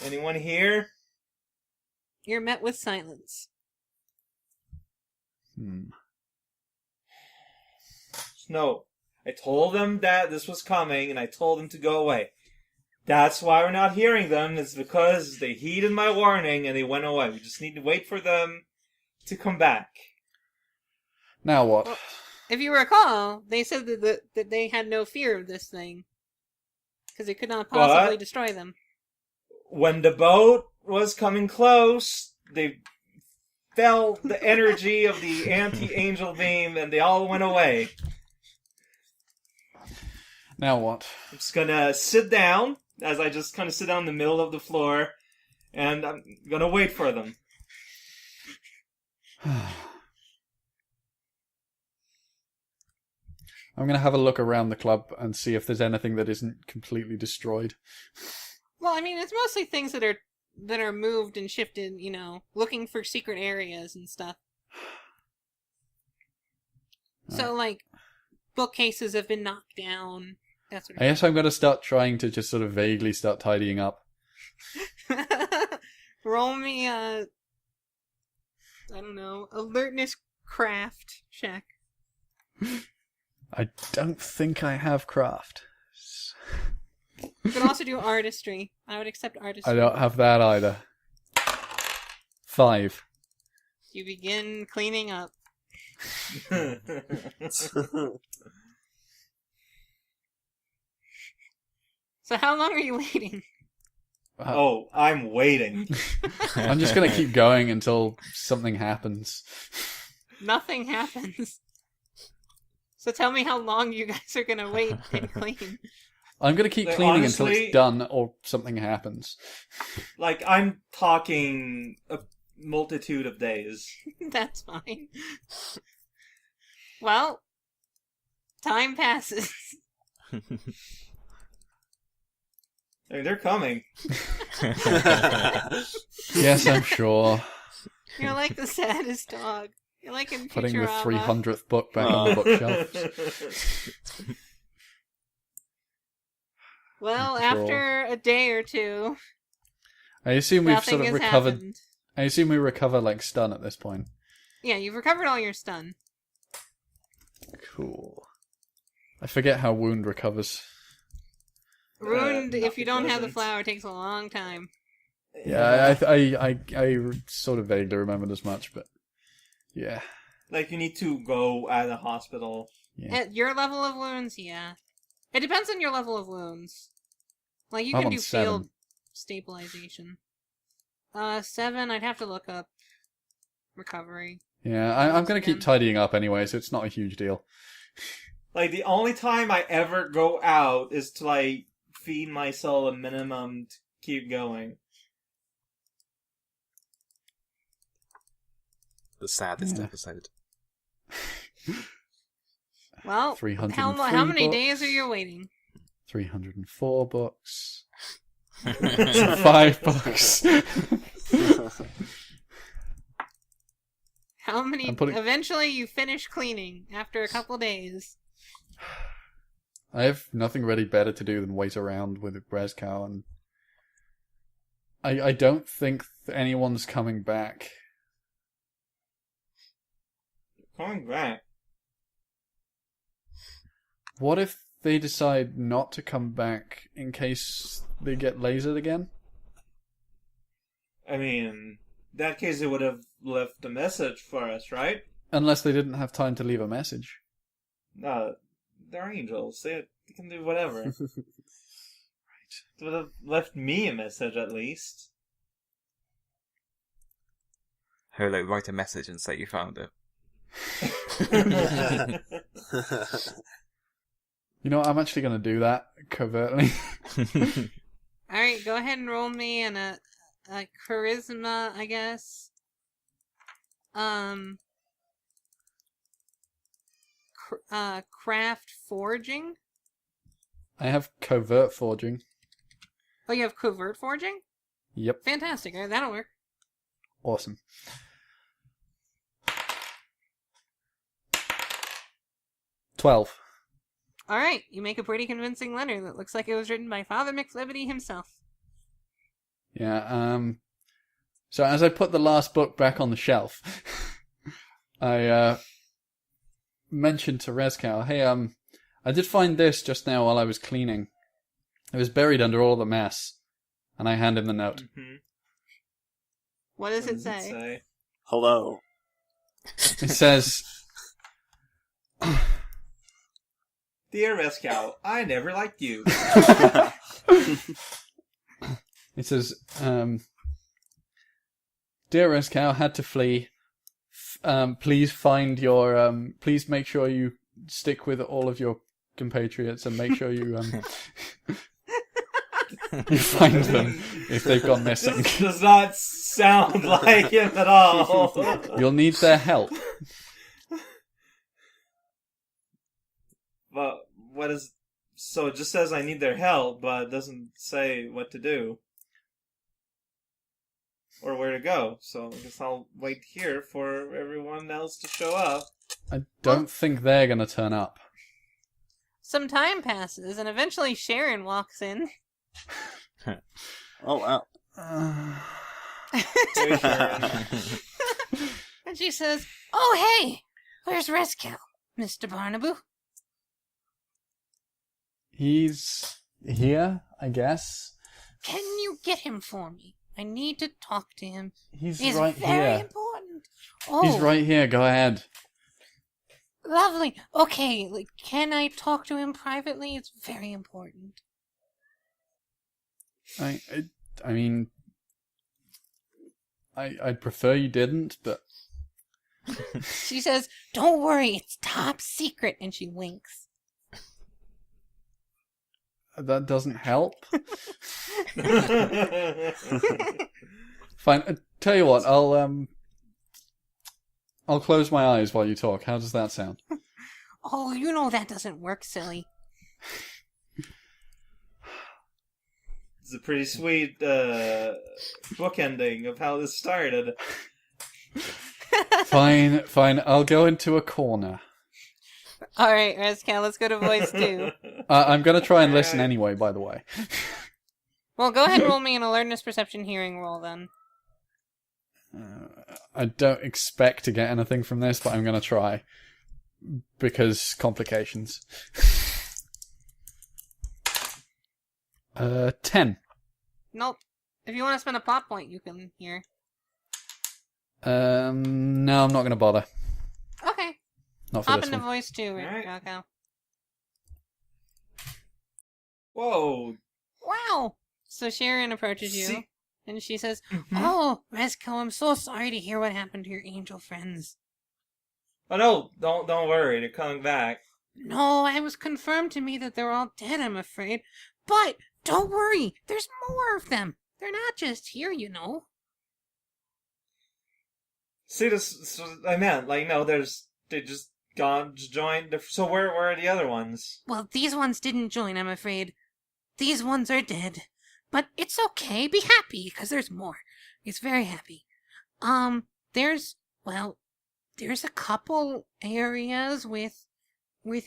Anyone here? You're met with silence. No. I told them that this was coming, and I told them to go away. That's why we're not hearing them. It's because they heeded my warning and they went away. We just need to wait for them to come back. Now what? Well, if you recall, they said that they had no fear of this thing. Because it could not possibly destroy them. When the boat was coming close, they felt the energy of the anti-angel beam and they all went away. Now what? I'm just gonna sit down, as I just kind of sit down in the middle of the floor, and I'm gonna wait for them. I'm going to have a look around the club and see if there's anything that isn't completely destroyed. Well, I mean, it's mostly things that are moved and shifted, looking for secret areas and stuff. So, like, bookcases have been knocked down. That sort I guess I'm going to start trying to just sort of vaguely start tidying up. of Roll me a, I don't know, alertness craft check. I don't think I have craft. You can also do artistry. I would accept artistry. I don't have that either. 5. You begin cleaning up. So how long are you waiting? Oh, I'm waiting. I'm just going to keep going until something happens. Nothing happens. So tell me how long you guys are gonna wait and clean. I'm going to keep Like, cleaning honestly, until it's done or something happens. Like, I'm talking a multitude of days. That's fine. Well, time passes. I mean, they're coming. Yes, I'm sure. You're like the saddest dog. You're like in Putting the Futurama. 300th book back on the bookshelf. Well, Sure. after a day or two, I assume we've nothing sort of has recovered. happened. I assume we recover like stun at this point. Yeah, you've recovered all your stun. Cool. I forget how wound recovers. Ruined, if you don't have the doesn't. flower, takes a long time. Yeah, I sort of vaguely remembered as much, but yeah. Like, you need to go at a hospital. Yeah. At your level of wounds, yeah. It depends on your level of wounds. Like, you I'm can on do 7. field stabilization. 7, I'd have to look up recovery. Yeah, I'm going to keep tidying up anyway, so it's not a huge deal. Like, the only time I ever go out is to, like, feed my soul a minimum to keep going. The saddest Yeah. episode. Well, 303 how many books. days are you waiting? 304 books. 5 books. How many? I'm putting- Eventually, you finish cleaning after a couple days. I have nothing really better to do than wait around with a Brezcow, and I don't think anyone's coming back. Coming back. What if they decide not to come back in case they get lasered again? I mean, in that case, they would have left a message for us, right? Unless they didn't have time to leave a message. They're angels. They can do whatever. Right. They would have left me a message, at least. Holo, write a message and say you found it. You know what, I'm actually going to do that covertly. Alright, go ahead and roll me in a charisma, I guess. Craft forging? I have covert forging. Oh, you have covert forging? Yep, Fantastic, alright, that'll work. awesome. 12. Alright, you make a pretty convincing letter that looks like it was written by Father McLivity himself. Yeah, so as I put the last book back on the shelf, I mentioned to Rezcow, hey, I did find this just now while I was cleaning. It was buried under all the mess. And I hand him the note. Mm-hmm. What does it say? Hello. It says, Dear Rescow, I never liked you. it says, Dear Rezcow, had to flee. Please find your, please make sure you stick with all of your compatriots and make sure you, you find them if they've gone missing. This does not sound like him at all. You'll need their help. But what is... So it just says I need their help, but it doesn't say what to do. Or where to go. So I guess I'll wait here for everyone else to show up. I don't think they're gonna turn up. Some time passes, and eventually Sharon walks in. Oh, wow. Hey, Sharon. And she says, "Oh, hey! Where's Rescal, Mr. Barnaboo?" He's here, I guess. Can you get him for me? I need to talk to him. He's It's right very here. important. Oh, He's right here. Go ahead. lovely. Okay, can I talk to him privately? It's very important. I mean, I'd prefer you didn't, but She says, "Don't worry, it's top secret," and she winks. that doesn't help. Fine. Tell you what, I'll close my eyes while you talk. How does that sound? Oh, you know that doesn't work, silly. It's a pretty sweet book ending of how this started. Fine. I'll go into a corner. All right, Rescal, let's go to voice 2. I'm gonna try and listen anyway, by the way. Well, go ahead and roll me an alertness, perception, hearing roll then. I don't expect to get anything from this, but I'm gonna try. Because complications. 10. Nope. If you want to spend a plot point, you can hear. No, I'm not gonna bother. Okay. Not for Hop this into one. voice 2, Alright. Rocco. Whoa. Wow. So Sharon approaches you, See- and she says, Mhm. "Oh, Resco, I'm so sorry to hear what happened to your angel friends." Oh no, don't worry, they're coming back. "No, it was confirmed to me that they're all dead, I'm afraid. But don't worry, there's more of them. They're not just here, you know." See, this I meant, like, no, they just gone, joined. So where are the other ones? Well, these ones didn't join, I'm afraid. These ones are dead. But it's okay, be happy, because there's more. It's very happy. There's a couple areas with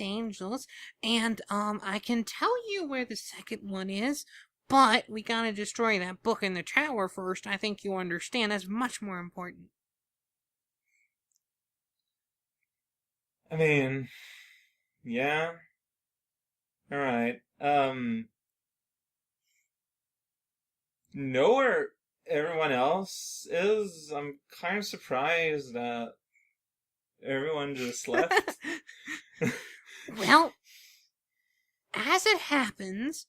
angels, and I can tell you where the second one is, but we gotta destroy that book in the tower first. I think you understand. That's much more important. I mean, yeah. Alright. Know where everyone else is? I'm kind of surprised that everyone just left. Well, as it happens,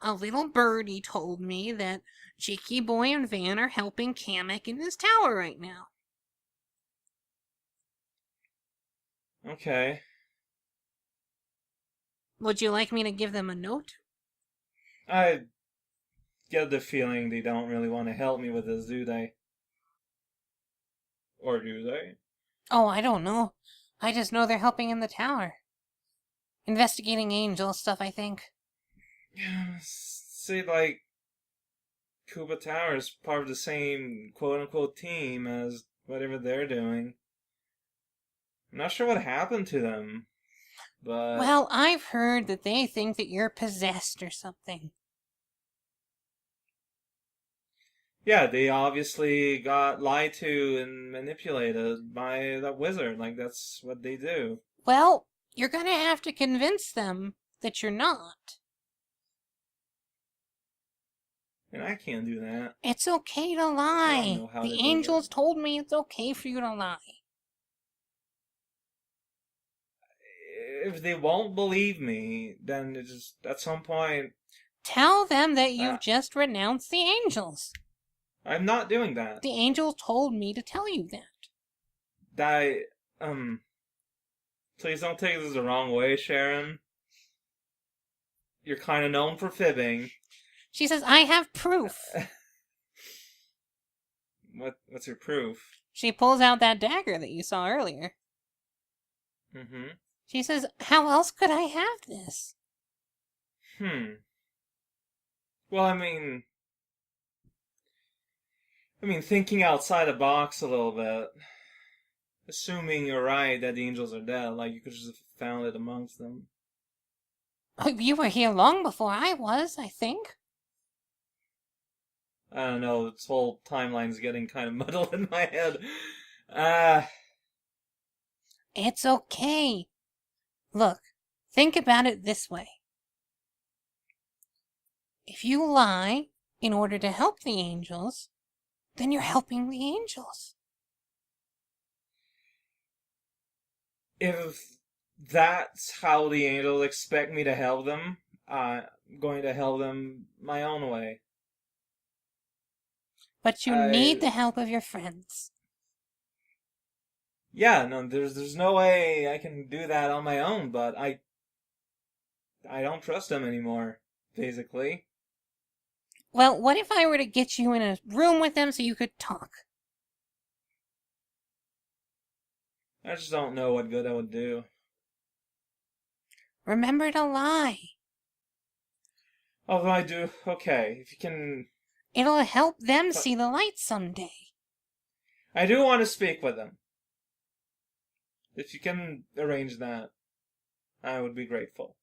a little birdie told me that Jakey Boy and Van are helping Kamek in his tower right now. Okay. Would you like me to give them a note? I get the feeling they don't really want to help me with this, do they? Or do they? Oh, I don't know. I just know they're helping in the tower. Investigating angel stuff, I think. Yeah, see, like, Kuba Tower is part of the same quote-unquote team as whatever they're doing. I'm not sure what happened to them, but... Well, I've heard that they think that you're possessed or something. Yeah, they obviously got lied to and manipulated by that wizard. Like, that's what they do. Well, you're gonna have to convince them that you're not. And I can't do that. It's okay to I lie. don't know how to The do angels that. told me it's okay for you to lie. If they won't believe me, then it's just, at some point, Tell them that you've just renounced the angels. I'm not doing that. The angels told me to tell you that. Please don't take this the wrong way, Sharon. You're kind of known for fibbing. She says, I have proof. What's your proof? She pulls out that dagger that you saw earlier. Mm-hmm. She says, how else could I have this? Well, I mean, thinking outside the box a little bit. Assuming you're right that the angels are dead, like you could just have found it amongst them. Oh, you were here long before I was, I think. I don't know, this whole timeline's getting kind of muddled in my head. Ah, It's okay. Look, think about it this way. If you lie in order to help the angels, then you're helping the angels. if that's how the angels expect me to help them, I'm going to help them my own way. But you need the help of your friends. Yeah, no, there's no way I can do that on my own, but I don't trust them anymore, basically. Well, what if I were to get you in a room with them so you could talk? I just don't know what good I would do. Remember to lie. Although I do, okay, if you can... It'll help them see the light someday. I do want to speak with them. If you can arrange that, I would be grateful.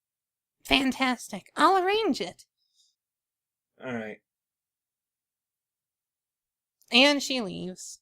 Fantastic. I'll arrange it. Alright. And she leaves.